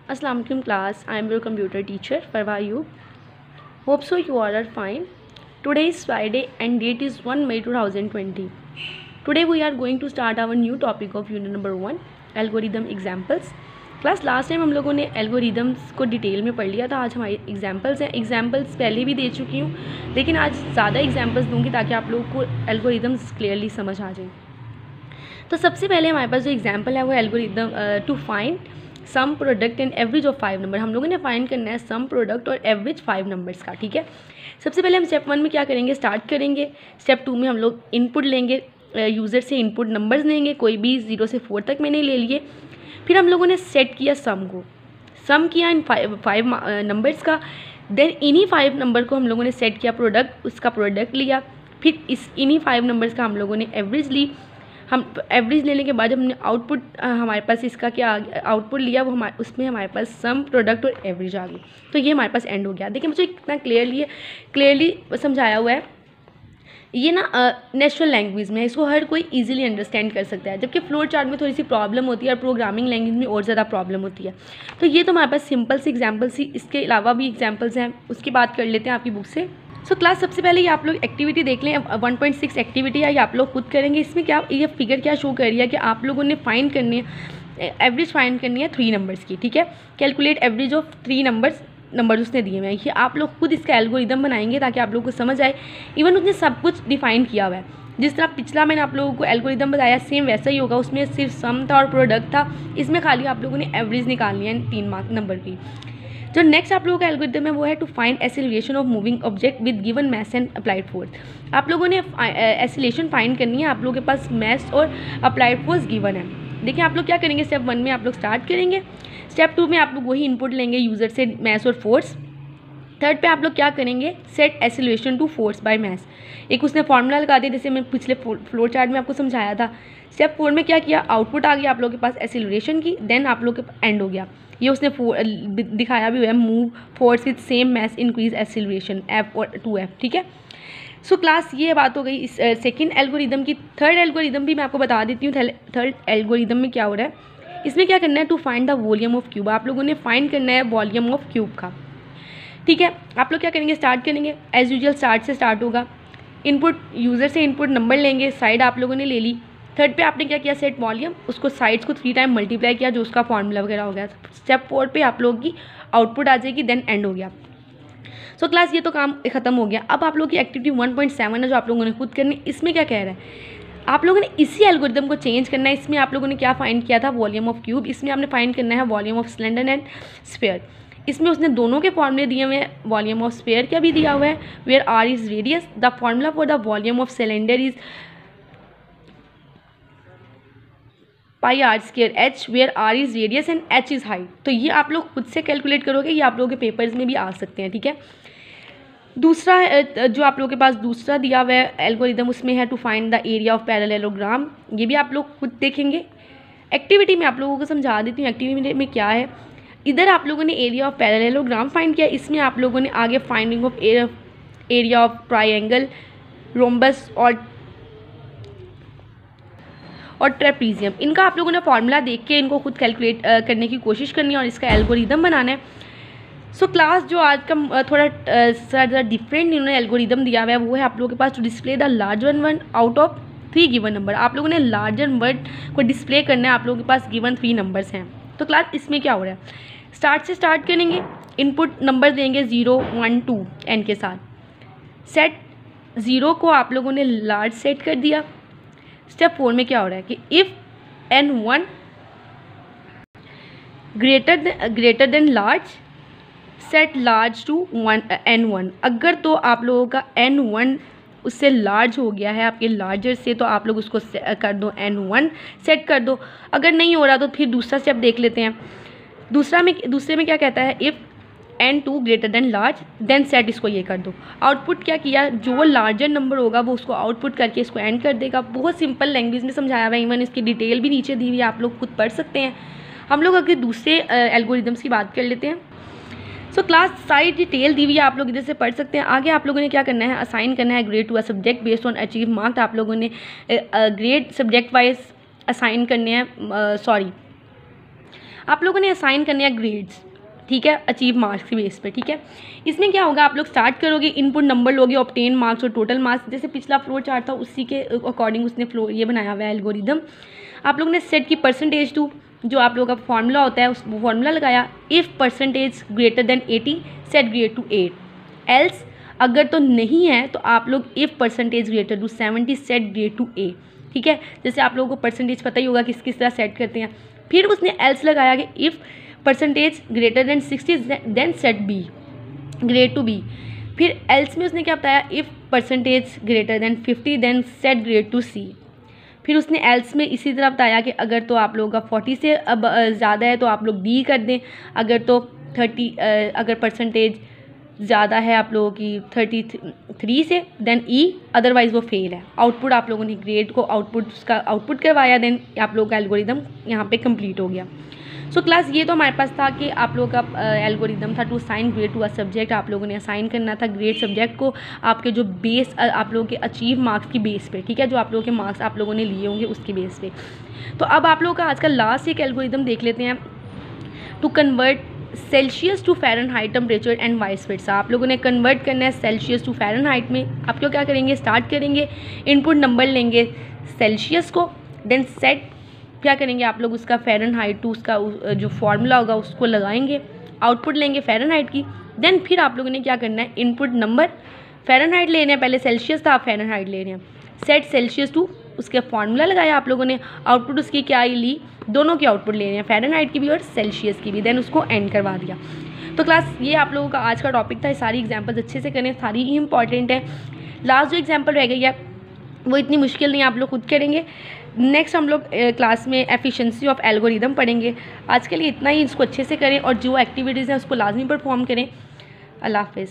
Assalamu alaikum class. I am your computer teacher Farwa Ayub. Hope so you all are fine. Today is Friday and date is 1 May 2020. Today we are going to start our new topic of unit number 1 algorithm examples. Class last time हम लोगों ने algorithms को detail में पढ़ लिया था. आज हमारी एग्जांपल्स हैं. एग्जांपल्स पहले भी दे चुकी हूँ, लेकिन आज ज़्यादा एग्जांपल्स दूंगी ताकि आप लोगों को एल्गोरिदम्स क्लियरली समझ आ जाए. तो सबसे पहले हमारे पास जो एग्जांपल है वो algorithm to find sum product and average of 5 number. हम लोगों ने फाइंड करना है सम प्रोडक्ट और एवरेज 5 नंबर्स का. ठीक है, सबसे पहले हम स्टेप 1 में क्या करेंगे, स्टार्ट करेंगे. स्टेप 2 में हम लोग इनपुट लेंगे, यूज़र से इनपुट नंबर्स लेंगे, कोई भी 0 से 4 तक मैंने ले लिए. फिर हम लोगों ने सेट किया सम को, सम किया इन 5 नंबर्स का. देन इन्हीं 5 नंबर को हम लोगों ने सेट किया प्रोडक्ट, उसका प्रोडक्ट लिया. फिर इन्हीं 5 नंबर्स का हम लोगों ने एवरेज ली. हम एवरेज लेने के बाद जब हमने आउटपुट हमारे पास इसका क्या आउटपुट लिया, वो उसमें हमारे पास सम प्रोडक्ट और एवरेज आ गई. तो ये हमारे पास एंड हो गया. देखिए मुझे कितना क्लियरली समझाया हुआ है. ये ना नेचुरल लैंग्वेज में है, इसको हर कोई इजीली अंडरस्टैंड कर सकता है, जबकि फ्लोर चार्ट में थोड़ी सी प्रॉब्लम होती है और प्रोग्रामिंग लैंग्वेज में और ज़्यादा प्रॉब्लम होती है. तो ये तो हमारे पास सिंपल सी एग्जांपल्स ही, इसके अलावा भी एग्जांपल्स हैं, उसकी बात कर लेते हैं आपकी बुक से. सो क्लास सबसे पहले ये आप लोग एक्टिविटी देख लें. 1.6 एक्टिविटी है, ये आप लोग खुद करेंगे. इसमें क्या ये फिगर क्या शो कर रही है कि आप लोगों ने फाइंड करनी है, एवरेज फाइंड करनी है 3 नंबर्स की. ठीक है, कैलकुलेट एवरेज ऑफ 3 नंबर उसने दिए हुए हैं. ये आप लोग खुद इसका एल्गोरिदम बनाएंगे ताकि आप लोगों को समझ आए. इवन उसने सब कुछ डिफाइन किया हुआ है. जिस तरह पिछला मैंने आप लोगों को एल्गोरिदम बताया, सेम वैसा ही होगा. उसमें सिर्फ सम था और प्रोडक्ट था. इसमें खाली आप लोगों ने एवरेज निकालनी है 3 नंबर की. जो नेक्स्ट आप लोगों का एल्गोरिदम है वो है to find acceleration of moving object with given mass and applied force. आप लोगों ने एसिलेशन फाइंड करनी है. आप लोगों के पास मैस और अप्लाइड फोर्स गिवन है. देखिए आप लोग क्या करेंगे, स्टेप 1 में आप लोग स्टार्ट करेंगे. स्टेप 2 में आप लोग वही इनपुट लेंगे यूज़र से, मैस और फोर्स. थर्ड पे आप लोग क्या करेंगे, set acceleration to force by mass. एक उसने फॉर्मूला लगा दिया जैसे मैं पिछले फ्लोर चार्ट में आपको समझाया था. स्टेप 4 में क्या किया, आउटपुट आ गया आप लोगों के पास एसिलेशन की. देन आप लोग के एंड हो गया. ये उसने दिखाया भी हुआ है, move force with same mass increase acceleration F और 2F. ठीक है, सो क्लास ये बात हो गई इस सेकेंड एल्गोरिदम की. थर्ड एल्गोरिदम भी मैं आपको बता देती हूँ. थर्ड एल्गोरिदम में क्या हो रहा है, इसमें क्या करना है, to find the volume of cube. आप लोगों ने फाइंड करना है वॉल्यूम ऑफ क्यूब का. ठीक है, आप लोग क्या करेंगे, स्टार्ट करेंगे एज यूजुअल, स्टार्ट से स्टार्ट होगा. इनपुट यूज़र से इनपुट नंबर लेंगे, साइड आप लोगों ने ले ली. थर्ड पे आपने क्या किया, सेट वॉल्यूम, उसको साइड्स को 3 टाइम मल्टीप्लाई किया जो उसका फॉर्मूला वगैरह हो गया. स्टेप 4 पे आप लोगों की आउटपुट आ जाएगी. देन एंड हो गया. सो क्लास ये तो काम खत्म हो गया. अब आप लोगों की एक्टिविटी 1.7 है जो आप लोगों ने खुद करनी. इसमें क्या कह रहा है, आप लोगों ने इसी एल्गोरिदम को चेंज करना है. इसमें आप लोगों ने क्या फाइंड किया था, वॉल्यूम ऑफ क्यूब. इसमें आपने फाइंड करना है volume of cylinder and sphere. इसमें उसने दोनों के फॉर्मूले दिए हुए हैं. वॉल्यूम ऑफ स्फीयर का भी दिया हुआ है, where r is radius. The formula for the volume of cylinder is pi r square h, where r is radius and h is height. तो ये आप लोग खुद से कैलकुलेट करोगे, ये आप लोगों के पेपर्स में भी आ सकते हैं. ठीक है, दूसरा जो आप लोगों के पास दूसरा दिया हुआ है एल्गोरिदम, उसमें है to find the area of parallelogram. ये भी आप लोग खुद देखेंगे. एक्टिविटी में आप लोगों को समझा देती हूँ एक्टिविटी में क्या है. इधर आप लोगों ने एरिया ऑफ पैरेललोग्राम फाइंड किया. इसमें आप लोगों ने आगे finding of area of triangle, rhombus और ट्रेपीजियम. इनका आप लोगों ने फॉर्मूला देख के इनको खुद कैलकुलेट करने की कोशिश करनी है और इसका एल्गोरिदम बनाना है. सो क्लास जो आज का थोड़ा ज़्यादा डिफरेंट इन्होंने एल्गोरिदम दिया हुआ है वो है आप लोगों के पास to display the larger one out of 3 given number. आप लोगों ने लार्जर वर्ड को डिस्प्ले करना है. आप लोगों के पास गिवन 3 नंबर्स हैं. तो क्लास इसमें क्या हो रहा है, स्टार्ट से स्टार्ट करेंगे, इनपुट नंबर देंगे 0, 1, 2 एन के साथ. सेट 0 को आप लोगों ने लार्ज सेट कर दिया. स्टेप 4 में क्या हो रहा है कि if n1 greater than large, set large to n1. अगर तो आप लोगों का n1 उससे लार्ज हो गया है आपके लार्जर से, तो आप लोग उसको कर दो n1 सेट कर दो. अगर नहीं हो रहा तो फिर दूसरा स्टेप देख लेते हैं. दूसरे में क्या कहता है, if n2 greater than large then set, इसको ये कर दो. आउटपुट क्या किया, जो लार्जर नंबर होगा वो उसको आउटपुट करके इसको एंड कर देगा. बहुत सिंपल लैंग्वेज में समझाया हुआ है. इवन इसकी डिटेल भी नीचे दी हुई है, आप लोग खुद पढ़ सकते हैं. हम लोग अगर दूसरे एल्गोरिदम्स की बात कर लेते हैं. सो क्लास सारी डिटेल दी हुई है, आप लोग इधर से पढ़ सकते हैं. आगे आप लोगों ने क्या करना है, असाइन करना है grade to a subject based on achieve marks. आप लोगों ने ग्रेड सब्जेक्ट वाइज असाइन करने हैं. आप लोगों ने असाइन करने हैं ग्रेड्स, ठीक है, अचीव मार्क्स के बेस पे, ठीक है। इसमें क्या होगा, आप लोग स्टार्ट करोगे, इनपुट नंबर लोगे, ऑब्टेन मार्क्स और टोटल मार्क्स, जैसे पिछला फ्लो चार्ट था उसी के अकॉर्डिंग उसने फ्लो ये बनाया हुआ है एल्गोरिदम। आप लोगों ने सेट की परसेंटेज टू, जो आप लोगों का फॉर्मूला होता है उस फॉर्मूला लगाया, if percentage greater than 80 set grade to 8, else अगर तो नहीं है तो आप लोग if percentage greater to 70 set grade to A, ठीक है। जैसे आप लोगों को परसेंटेज पता ही होगा किस किस तरह सेट करते हैं। फिर उसने एल्स लगाया कि if percentage greater than 60 then set B grade to B. फिर एल्स में उसने क्या बताया, if percentage greater than 50 then set grade to C. फिर उसने एल्स में इसी तरह बताया कि अगर तो आप लोगों का 40 से अब ज़्यादा है तो आप लोग डी कर दें, अगर तो 30 अगर परसेंटेज ज़्यादा है आप लोगों की 33 से देन ई, अदरवाइज़ वो फेल है। आउटपुट आप लोगों ने ग्रेड को आउटपुट उसका आउटपुट करवाया, देन आप लोगों का एल्गोरिदम यहाँ पे कंप्लीट हो गया। सो क्लास ये तो हमारे पास था कि आप लोगों का एल्गोरिदम था to assign grade to a subject. आप लोगों ने असाइन करना था ग्रेड सब्जेक्ट को आपके जो बेस आप लोगों के अचीव मार्क्स की बेस पे, ठीक है, जो आप लोगों के मार्क्स आप लोगों ने लिए होंगे उसके बेस पे। तो अब आप लोगों का आज का लास्ट एक एल्गोरिदम देख लेते हैं, to convert Celsius to Fahrenheit temperature and vice versa. आप लोगों ने कन्वर्ट करना है सेल्सियस टू फ़ारेनहाइट में। आप लोग क्या करेंगे, स्टार्ट करेंगे, इनपुट नंबर लेंगे सेल्सियस को, देन सेट क्या करेंगे आप लोग उसका फ़ारेनहाइट टू उसका जो फॉर्मूला होगा उसको लगाएंगे, आउटपुट लेंगे फ़ारेनहाइट की। देन फिर आप लोगों ने क्या करना है, इनपुट नंबर फ़ारेनहाइट लेने हैं, पहले सेल्सियस था आप फ़ारेनहाइट ले रहे हैं, सेट सेल्सियस टू उसके फॉर्मूला लगाया आप लोगों ने, आउटपुट उसकी क्या ली, दोनों की आउटपुट ले रहे हैं, फ़ारेनहाइट की भी और सेल्सियस की भी, देन उसको एंड करवा दिया। तो क्लास ये आप लोगों का आज का टॉपिक था। सारी एग्जाम्पल्स अच्छे से करें, सारी ही इंपॉर्टेंट है। लास्ट जो एग्जाम्पल रह गई है वो इतनी मुश्किल नहीं, आप लोग खुद करेंगे। नेक्स्ट हम लोग क्लास में एफिशिएंसी ऑफ एल्गोरिदम पढ़ेंगे। आज के लिए इतना ही, इसको अच्छे से करें और जो एक्टिविटीज़ हैं उसको लाजमी परफॉर्म करें। अल्लाह हाफ़िज़।